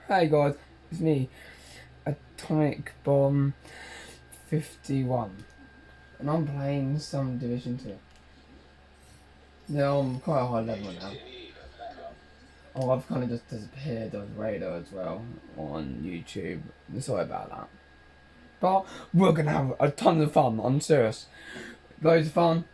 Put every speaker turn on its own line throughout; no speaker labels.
Hey guys, it's me, Atomic Bomb 51, and I'm playing some Division 2. Now I'm quite a high level now. Oh, I've kind of just disappeared off radar as well on YouTube. Sorry about that. But we're gonna have a ton of fun, I'm serious. Loads of fun.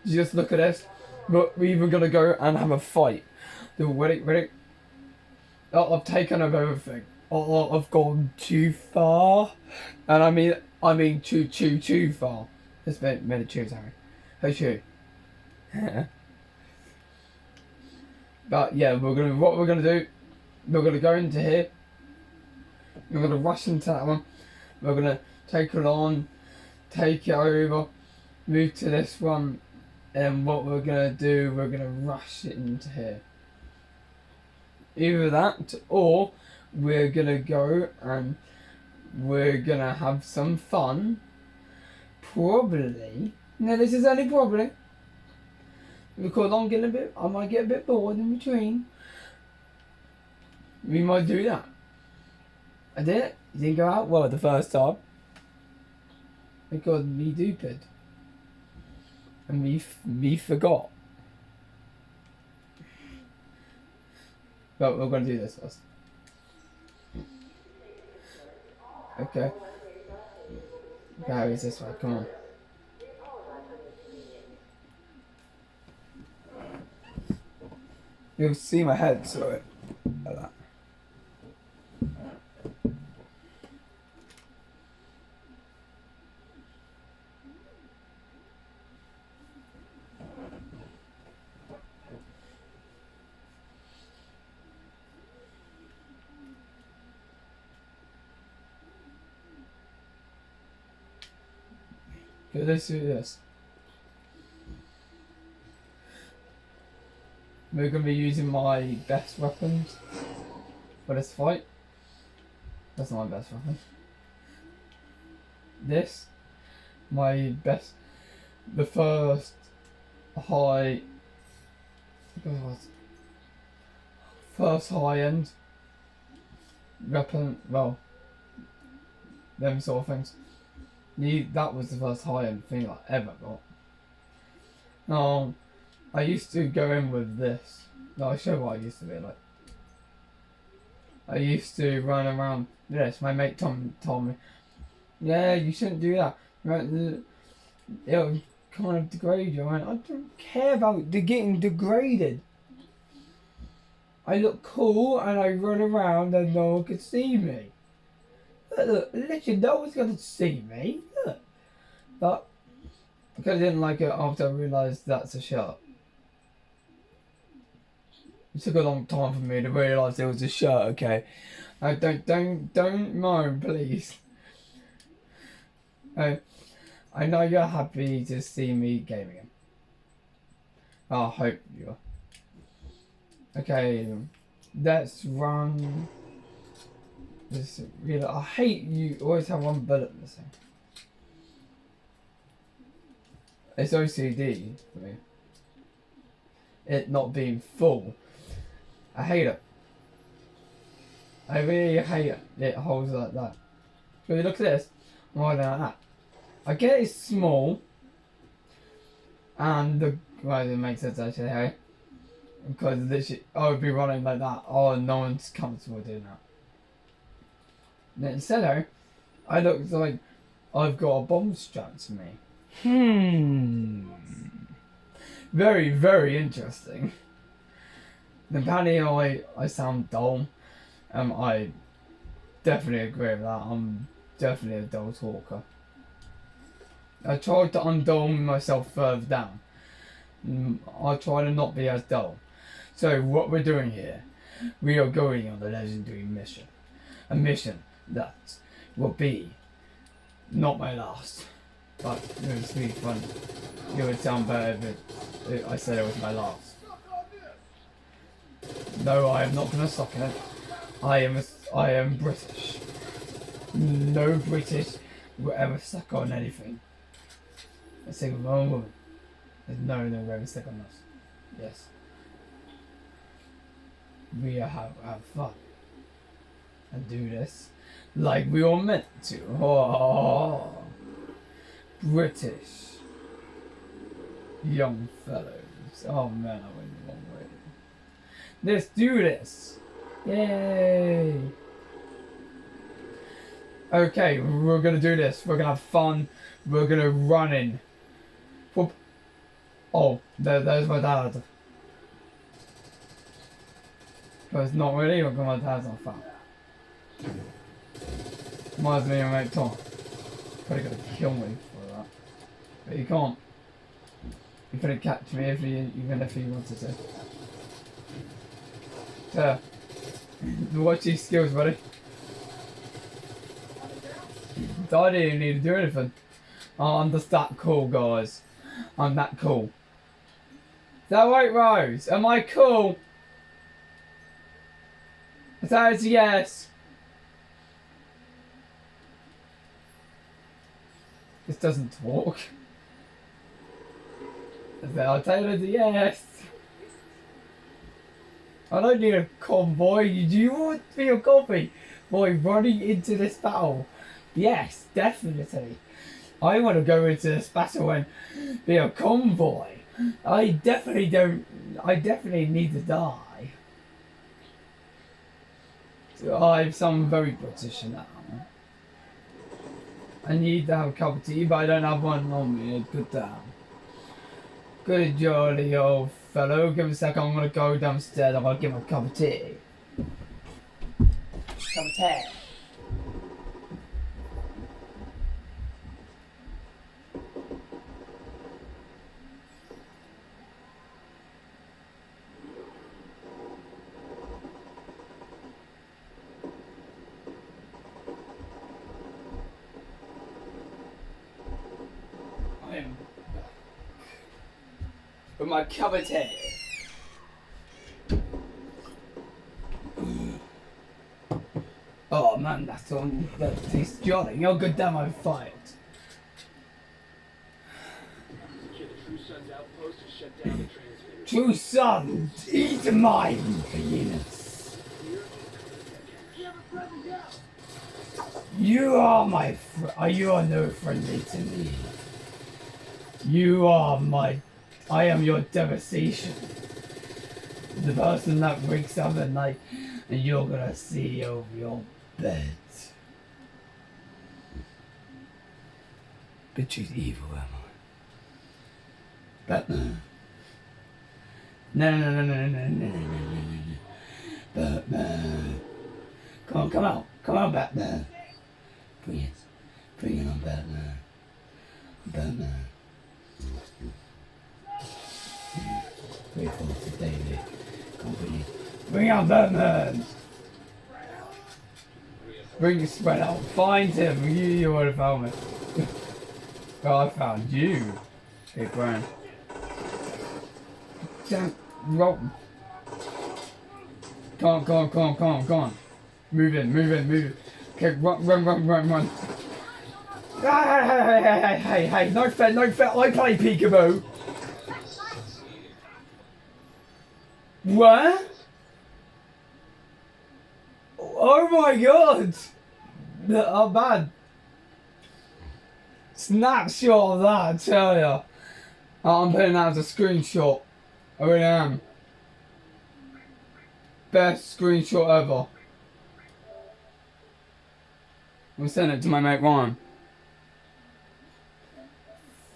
Just look at this. But we're even gonna go and have a fight. Ready? Oh, I've taken over everything. Oh, I've gone too far. And I mean too far. It's made a chew, sorry. Hey, chew. But yeah, what we're gonna do, we're gonna go into here. We're gonna rush into that one. We're gonna take it on, take it over, move to this one, and what we're gonna do, we're gonna rush it into here. Either that, or we're gonna go and we're gonna have some fun. Probably. Now this is only probably. Because I might get a bit bored in between. We might do that. I did it. It didn't go out well the first time. Because me stupid. And me forgot. But we're gonna do this first. Okay. Gary's this way, come on. You'll see my head, so like that. Okay, let's do this. We're going to be using my best weapons for this fight. That's not my best weapon. This, my best, the first high, first high end weapon, well, them sort of things. That was the first high end thing I ever got. Now, I used to go in with this. No, I'll show what I used to be like. I used to run around this. My mate Tom told me, yeah, you shouldn't do that. Right, it'll kind of degrade you. I don't care about getting degraded. I look cool and I run around and no one can see me. Look, literally no one's gonna see me. Look. But because I didn't like it after I realised that's a shirt. It took a long time for me to realise it was a shirt, okay? Don't moan, please. I know you're happy to see me gaming again. I hope you are. Okay, let's run. This really, I hate you always have one bullet missing. It's OCD for me. It not being full. I hate it. I really hate it. It holds like that. So you look at this, more than that. I get it's small, and well, it makes sense actually, hey? Because literally, I would be running like that. Oh, no one's comfortable doing that. And instead, I look like I've got a bomb strapped to me. Very, very interesting. Apparently, I sound dull. I definitely agree with that. I'm definitely a dull talker. I tried to undull myself further down. I try to not be as dull. So what we're doing here, we are going on the legendary mission. A mission that will be not my last. But it was really fun. It would sound better if I said it was my last. No, I am not going to suck in it. I am British. No British will ever suck on anything. A single woman. There's no one will ever suck on us. Yes. We have fun. and do this like we were meant to. Oh, British young fellows. Oh man, I went the wrong way. Let's do this. Yay. Okay, we're gonna do this. We're gonna have fun. We're gonna run in. Whoop. Oh, there's my dad. But it's not really, because my dad's not fun. Reminds me of mate Tom. Probably gonna kill me for that. But he can't. He couldn't catch me even if he wanted to. So, watch these skills, buddy. I didn't even need to do anything. Oh, I'm just that cool, guys. I'm that cool. Is that right, Rose? Am I cool? That is a yes. This doesn't talk. I'll tell you it's a yes. I don't need a convoy. Do you want me a copy? Boy, running into this battle. Yes, definitely. I want to go into this battle and be a convoy. I definitely need to die. I sound very British now. I need to have a cup of tea, but I don't have one on me. Good damn. Good jolly old fellow. Give me a second, I'm gonna go downstairs. I'm gonna give him a cup of tea. Cup of tea. With my cup of tea. Oh man, that's on. That tastes jolly. You're good damn I fight. True sons, eat my penis. You are my you are no friendly to me. You are my I am your devastation. The person that wakes up at night and you're gonna see over your bed. But she's evil, am I? Batman. No. Batman. Come on, Batman. Bring it on, Batman. Batman. Grateful to David Company. Bring out Batman! Bring the spread out. Find him. You would have found me. Well, I found you. Hey, Brian. Don't roll. Come on. Move in. Okay, run. Hey. No fair. I play peekaboo. What? Oh my god! Oh bad. Snapshot of that, I tell ya. I'm putting that as a screenshot. I really am. Best screenshot ever. We'll send it to my mate Ryan.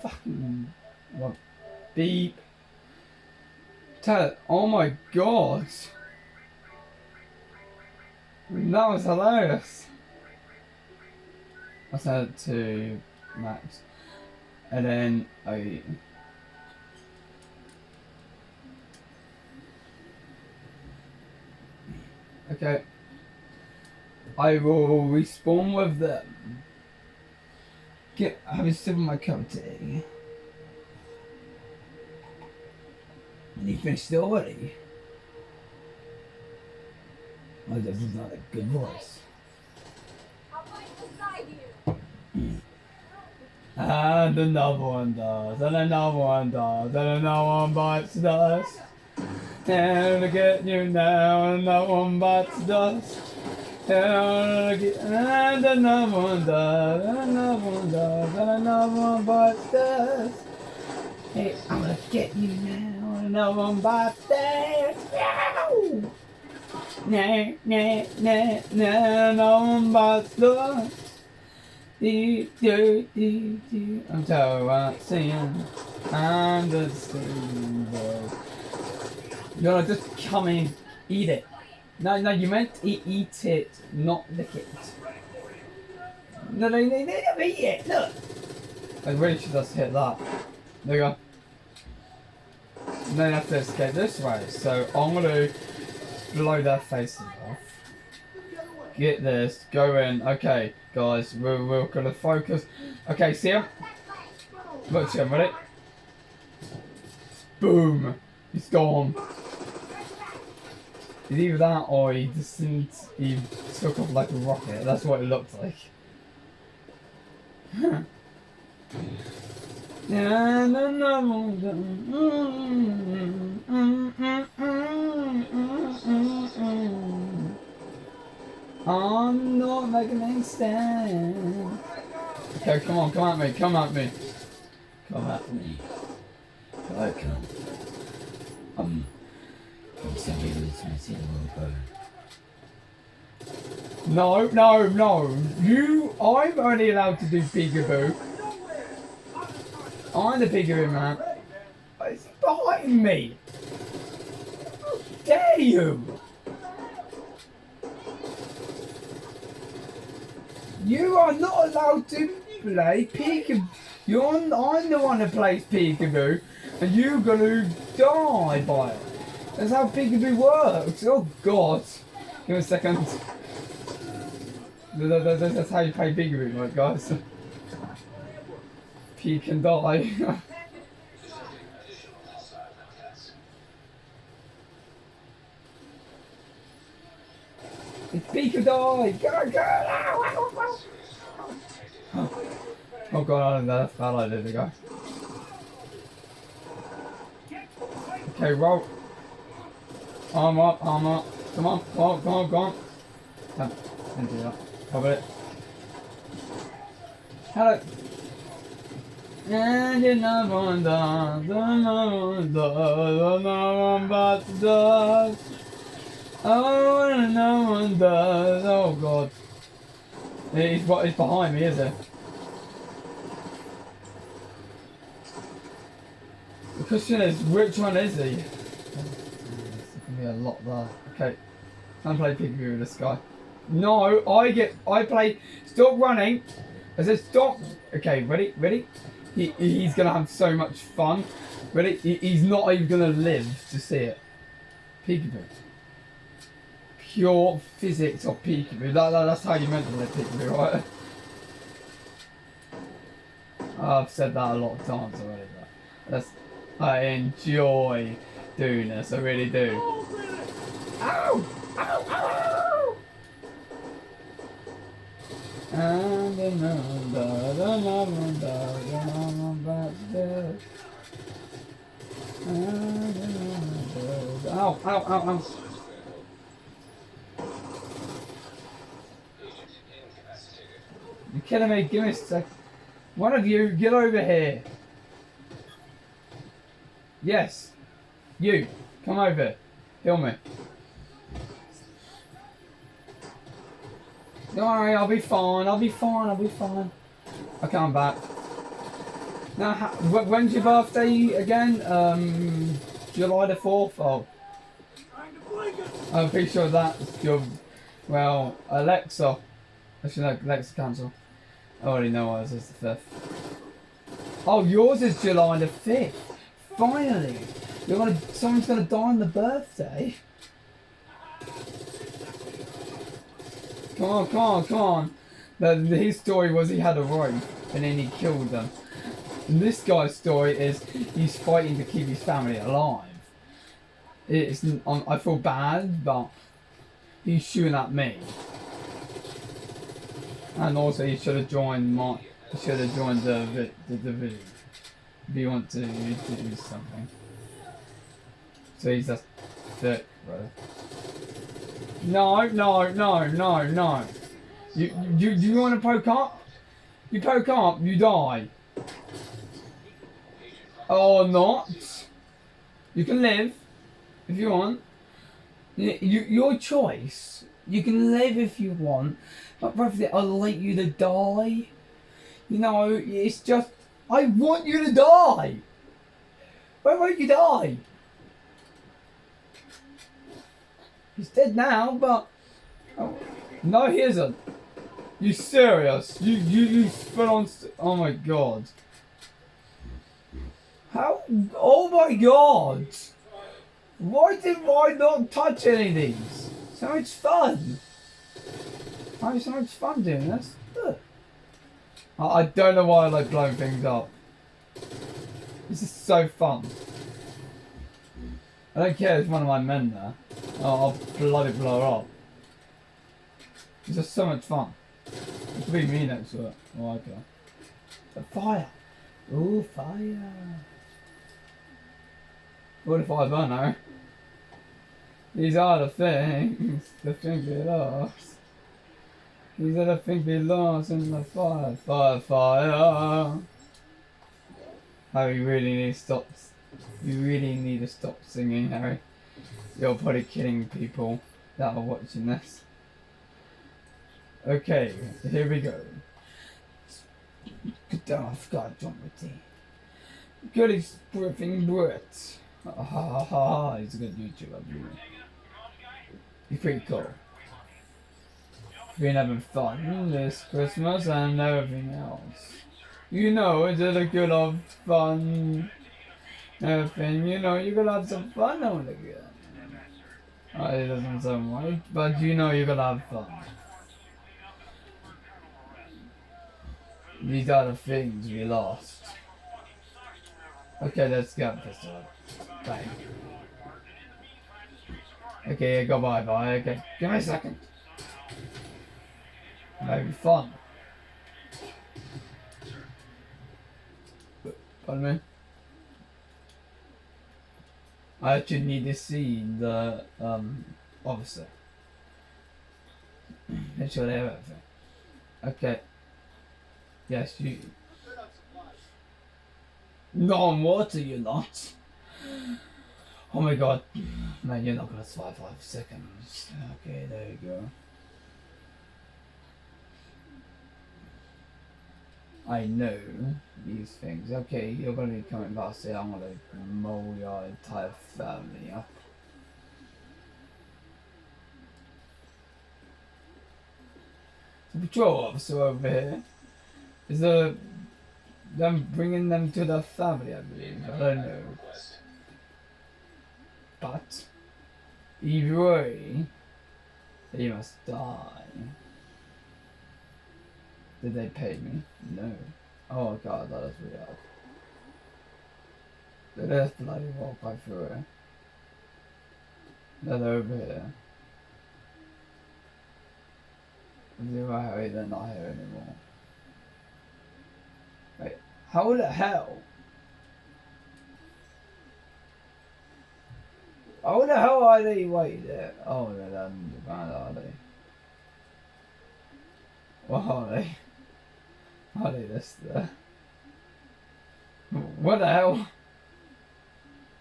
Fucking what? Beep. Tell it. Oh my god. That was hilarious. I sent it to Max. And then okay. I will respawn with them. Have a sip of my cup of tea. And he finished it already. Oh, this is not a good voice.
I'll fight beside you.
And another one does, and another one does, and another one bites dust. And to get you now, and that one bites dust. And another one does, and another one does, and another one bites dust. Hey, I'm gonna get you now, and another one bites dust. Nah, nah, nah, nah, no one bites dust. I'm so singing. I'm just singing. You wanna just come in, eat it. No, you meant to eat it, not lick it. No, they never eat it, look! I really should just hit that. There you go. And then I have to escape this way, so I'm gonna blow their faces off. Get this, go in. Okay, guys, we're gonna focus. Okay, see him? Look, see him, ready? Boom! He's gone. It's either that or he took off like a rocket. That's what it looked like. I'm not making any stand. Okay, come on, come at me, come at me. Come at me. I come. No. I'm only allowed to do peekaboo. I'm the peekaboo man. It's behind me. How dare you? You are not allowed to play peekaboo. I'm the one that plays peekaboo, and you're gonna die by it. That's how peekaboo works. Oh God! Give me a second. That's how you play peekaboo, right, guys? Peek and die. It's peek or die. Go! Oh God! I don't know. That's bad idea to go. Okay, roll. Arm up. Come on. Come on. Can't do that. Cover it. Hello. And another one does, another one but does. Oh, another one does. Oh God. He's behind me, is he? The question is, which one is he? There's gonna be a lot there. Okay. Can't play peekaboo with this guy. No, I play. Stop running. I said stop. Okay, ready? He's gonna have so much fun. Ready? He's not even gonna live to see it. Peekaboo. Pure physics of peekaboo. That's how you meant to play peekaboo, right? I've said that a lot of times already. I enjoy doing this. I really do. Ow! And ow. You're kidding me, give me a sec. One of you, get over here. Yes. You, come over. Heal me. Don't worry, I'll be fine. Okay, I'm back. Now, when's your birthday again? July the 4th? Oh. I'm pretty sure that's your... Well, Alexa. Actually, no, Alexa cancel. I already know ours is the 5th. Oh, yours is July the 5th. Finally! Someone's gonna die on the birthday. Come on. His story was he had a wife and then he killed them. And this guy's story is he's fighting to keep his family alive. I feel bad, but he's shooting at me. And also he should have joined the division. If you want to do something. So he's just thick, bro. No, no, no, no, no. You want to poke up? You poke up, you die. Or not. You can live if you want. Your choice. You can live if you want, but preferably I'd like you to die. You know, it's just I want you to die. Why won't you die? He's dead now, but oh, no, he isn't. You serious? You spit on. Oh my god. How? Oh my god. Why did I not touch any of these? So much fun. I have so much fun doing this. Look. I don't know why I like blowing things up. This is so fun. I don't care if one of my men there. I'll bloody blow her up. It's just so much fun. It could be me next to it. Oh, okay. The fire. Ooh, fire. What if I don't know? These are the things we lost. These are the things we lost in the fire, fire, fire. Harry, you really need to stop. You really need to stop singing, Harry. You're probably killing people that are watching this. Okay, here we go. Good damn, I forgot to jump with tea. Goody spriffing Brit. Ha ha ha, he's a good YouTuber, really. He's pretty cool. Been having fun this Christmas and everything else. You know, it's a good of fun. Everything, you know, you're gonna have some fun on it again. It doesn't sound right, but you know you're gonna have fun. These are the things we lost. Okay, let's go, Pistol. Bye. Okay, go bye bye. Okay, give me a second. Maybe fun. Pardon me? I actually need to see the officer. Make sure they have everything. Okay. Yes, you. No on water, you're not. Oh my god. Man, you're not gonna survive 5 seconds. Okay, there you go. I know these things. Okay, you're gonna be coming past here. I'm gonna mow your entire family up. The patrol officer over here is them bringing them to the family, I believe. I don't know. But either way, they must die. Did they pay me? No. Oh god, that is weird. They just bloody walk right through it. They're over here. They're not here anymore. Wait, how the hell? How the hell are they? Wait there. Oh, they're underground, are they? What are they? Are they this there? What the hell?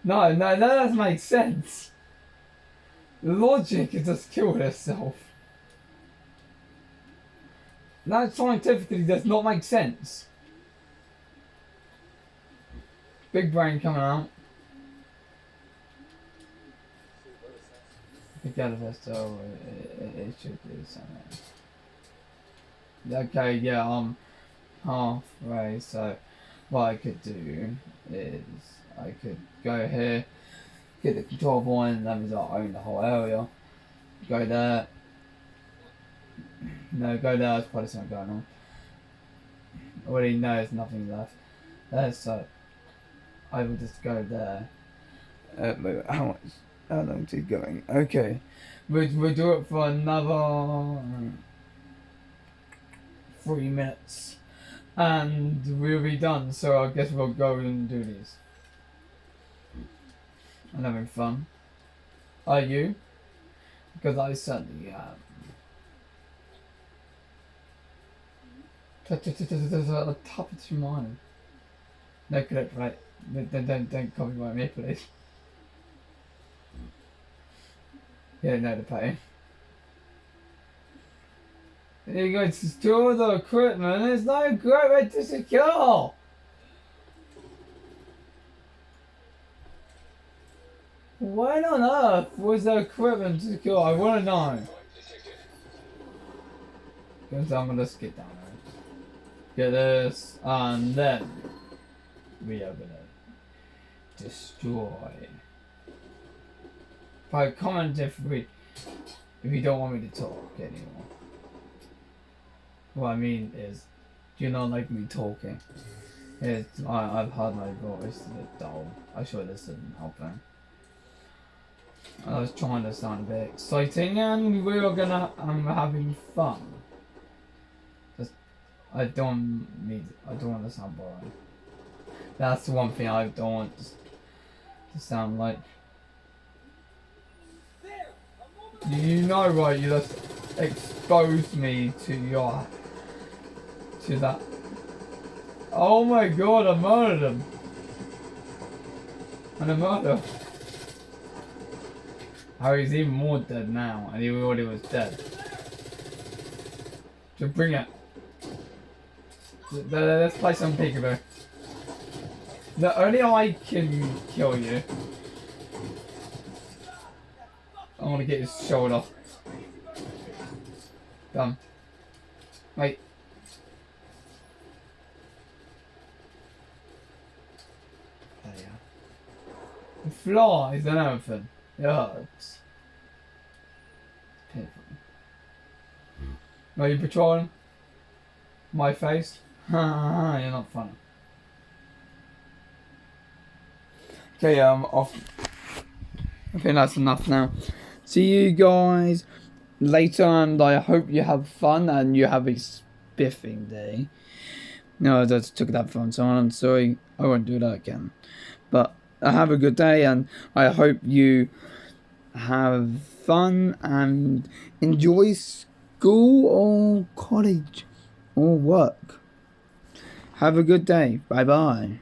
No, that doesn't make sense. The logic is just killed herself. That scientifically does not make sense. Big brain coming out. Forget it, so it should do something. Okay, yeah, I'm halfway, so what I could do is I could go here, get the control point, that means I own the whole area. Go there. No, go there, there's probably something going on. I already know there's nothing left. There, so I will just go there. Wait, how long is it going? Okay. We'll do it for another 3 minutes. And we'll be done, so I guess we'll go and do these. I'm having fun. Are you? Because I certainly at the top of your mind. No, correct, right? Don't copyright me, please. Yeah, no, the pay. You go to store the equipment. There's no equipment to secure. When on earth was the equipment to secure? I want to know. Because I'm gonna skip down there. Get this, and then we are gonna destroy. By comment if you don't want me to talk anymore. What I mean is, do you not like me talking? I've heard my voice, it's a bit dull. I'm sure this isn't helping. I was trying to sound a bit exciting, and we were having fun. Just, I don't want to sound boring. That's the one thing I don't want to sound like. You know, right? You just exposed me to that. Oh my god! I murdered him. And a murder. Oh, he's even more dead now, and he already was dead. So bring it. Let's play some peekaboo. Only I can kill you. I want to get his shoulder. Done. Wait. There you are. The flies and everything. It hurts. Painful. Are you patrolling my face? You're not funny. Okay, I'm off. I think that's enough now. See you guys later, and I hope you have fun and you have a spiffing day. No, I just took that from someone. I'm sorry. I won't do that again. But have a good day, and I hope you have fun and enjoy school or college or work. Have a good day. Bye bye.